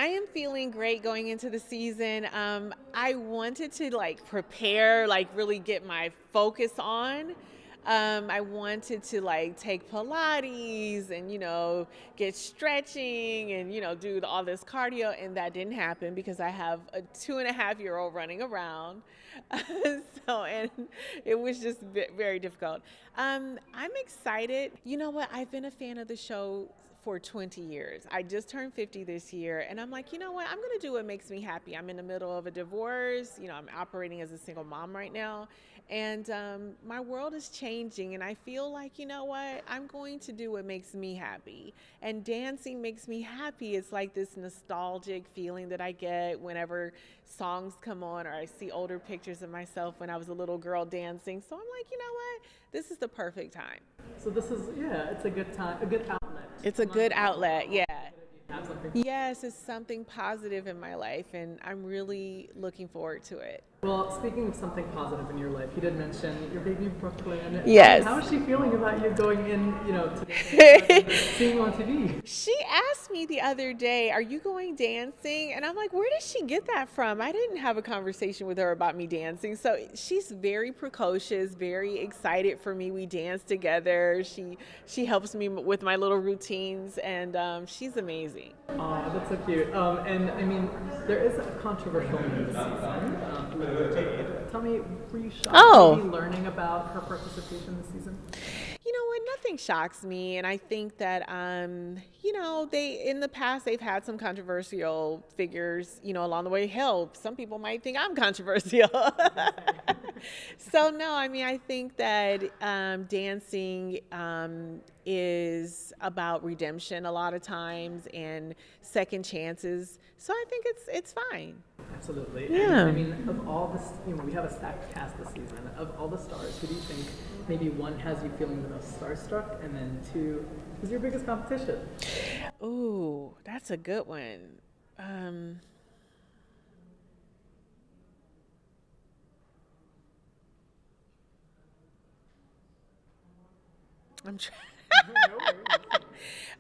I am feeling great going into the season. I wanted to prepare, really get my focus on. I wanted to take Pilates and get stretching and do all this cardio, and that didn't happen because I have a 2.5-year-old running around. And it was just very difficult. I'm excited. You know what? I've been a fan of the show for 20 years. I just turned 50 this year, and I'm like, you know what? I'm going to do what makes me happy. I'm in the middle of a divorce. I'm operating as a single mom right now, and my world is changing, and I feel like, you know what? I'm going to do what makes me happy, and dancing makes me happy. It's like this nostalgic feeling that I get whenever songs come on or I see older pictures of myself when I was a little girl dancing. So I'm like, you know what? This is the perfect time. So this is, yeah, it's a good time, a good outlet. It's a good outlet, yeah. Have something. Yes, it's something positive in my life, and I'm really looking forward to it. Well, speaking of something positive in your life, you did mention your baby Brooklyn. Yes. How is she feeling about you going in, to seeing you on TV? She asked me the other day, "Are you going dancing?" And I'm like, "Where did she get that from?" I didn't have a conversation with her about me dancing. So she's very precocious, very excited for me. We dance together. She helps me with my little routines, and she's amazing. Oh, that's so cute. And I mean, there is a controversial move this season. Tell me, were you shocked maybe learning about her participation this season? You know what? Nothing shocks me, and I think that they in the past they've had some controversial figures, along the way. Hell, some people might think I'm controversial. So no, I mean, I think that dancing is about redemption a lot of times and second chances. So I think it's fine. Absolutely. Yeah. And, I mean, of all this, we have a stacked cast this season. Of all the stars, who do you think maybe one has you feeling the most starstruck, and then two, who's your biggest competition? Ooh, that's a good one. I'm trying.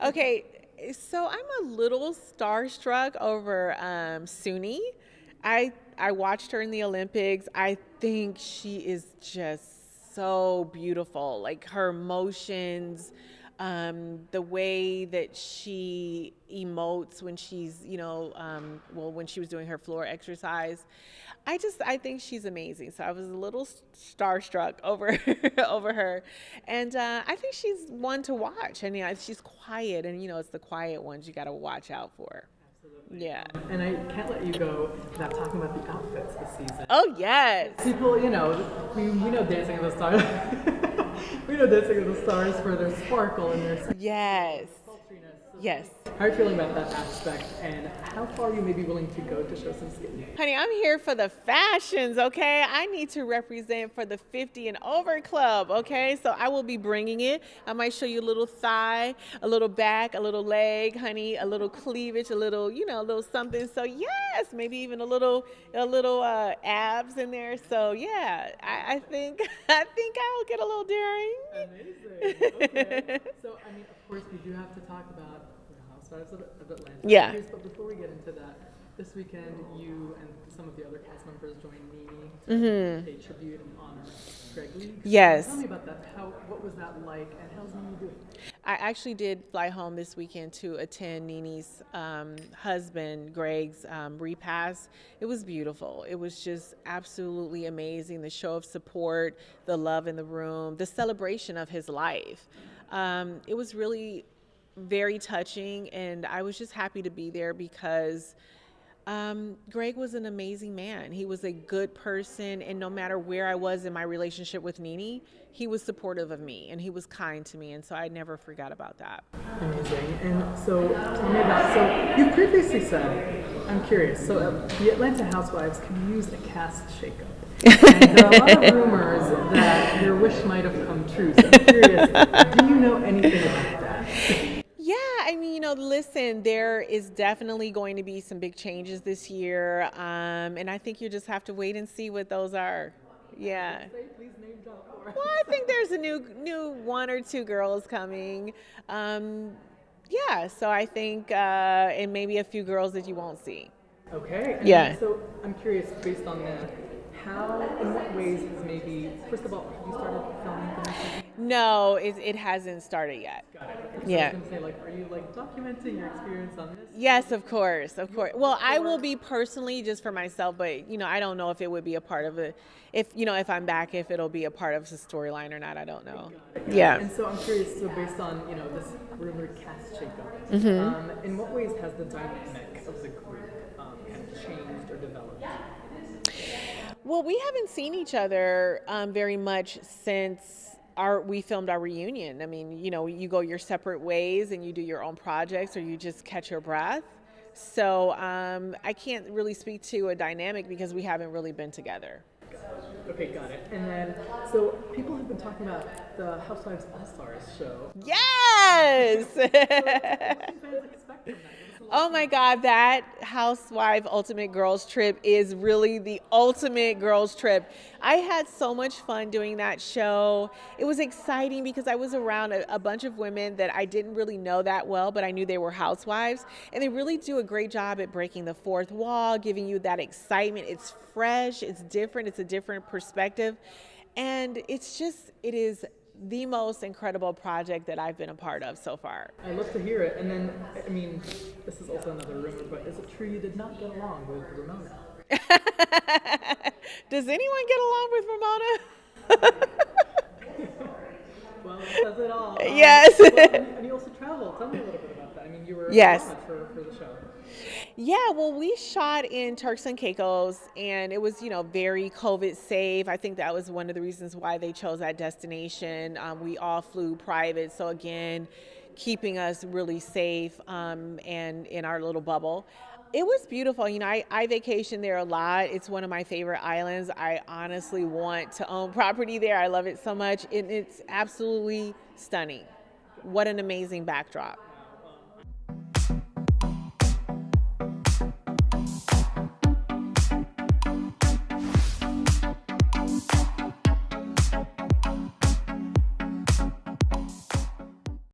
Okay, so I'm a little starstruck over Suni. I watched her in the Olympics. I think she is just so beautiful. Like her emotions, the way that she emotes when she's, when she was doing her floor exercise. I think she's amazing. So I was a little starstruck over over her, and I think she's one to watch. I mean, she's quiet, and it's the quiet ones you got to watch out for. Absolutely. Yeah. And I can't let you go without talking about the outfits this season. Oh yes. People, we know Dancing with the Stars. We know Dancing with the Stars for their sparkle and their Yes. sultriness. Yes. How are you feeling about that aspect, and how far are you maybe willing to go to show some skin? Honey, I'm here for the fashions, okay? I need to represent for the 50 and over club, okay? So I will be bringing it. I might show you a little thigh, a little back, a little leg, honey, a little cleavage, a little, a little something. So yes, maybe even a little abs in there. So yeah, I think I'll get a little daring. Amazing. Okay. So I mean, of course, we do have to talk about Housewives of Atlanta. Yeah. But before we get into that, this weekend you and some of the other cast members joined Nene to pay tribute and honor Greg Lee. Yes. Tell me about that. What was that like, and how's Nene doing? I actually did fly home this weekend to attend Nene's husband, Greg's repast. It was beautiful. It was just absolutely amazing. The show of support, the love in the room, the celebration of his life. It was really very touching, and I was just happy to be there because Greg was an amazing man. He was a good person, and no matter where I was in my relationship with Nene, he was supportive of me, and he was kind to me, and so I never forgot about that. Amazing. And so tell me about, so you previously said, I'm curious, so the Atlanta Housewives can use a cast shakeup. And there are a lot of rumors that your wish might have come true, so I'm curious, do you know anything about that? Yeah, I mean, listen, there is definitely going to be some big changes this year, and I think you just have to wait and see what those are. Yeah. Please name drop for us. Well, I think there's a new one or two girls coming. Yeah, so I think and maybe a few girls that you won't see. Okay. And Yeah. so I'm curious, based on that, how, in what ways has maybe, first of all, have you started filming the new season? No, it hasn't started yet. Got it. Okay. So I was Yeah. going to say, like, are you like documenting your experience on this? Yes, of course, of course. Well, I will Or- be personally just for myself, but I don't know if it would be a part of it. If if I'm back, if it'll be a part of the storyline or not, I don't know. Got it. Yeah. And so I'm curious, so based on, this rumored cast shakeup, in what ways has the dynamic of the group kind of changed or developed? Well, we haven't seen each other very much since we filmed our reunion. I mean, you go your separate ways and you do your own projects, or you just catch your breath. So I can't really speak to a dynamic because we haven't really been together. Okay, got it. And then, so people have been talking about the Housewives All Stars show. Yes. What can fans expect from that? Oh my God, that Housewife Ultimate Girls Trip is really the ultimate girls trip. I had so much fun doing that show. It was exciting because I was around a bunch of women that I didn't really know that well, but I knew they were housewives. And they really do a great job at breaking the fourth wall, giving you that excitement. It's fresh, it's different, it's a different perspective. And it is the most incredible project that I've been a part of so far. I love to hear it. And then, I mean, this is also another rumor, but is it true you did not get along with Ramona? Does anyone get along with Ramona? Well, it says it all. Yes. And you also traveled. Tell me a little bit about that. I mean, you were Yes. abroad for the show. Yeah, well, we shot in Turks and Caicos, and it was, very COVID safe. I think that was one of the reasons why they chose that destination. We all flew private, so again, keeping us really safe and in our little bubble. It was beautiful. I vacation there a lot. It's one of my favorite islands. I honestly want to own property there. I love it so much. It's absolutely stunning. What an amazing backdrop.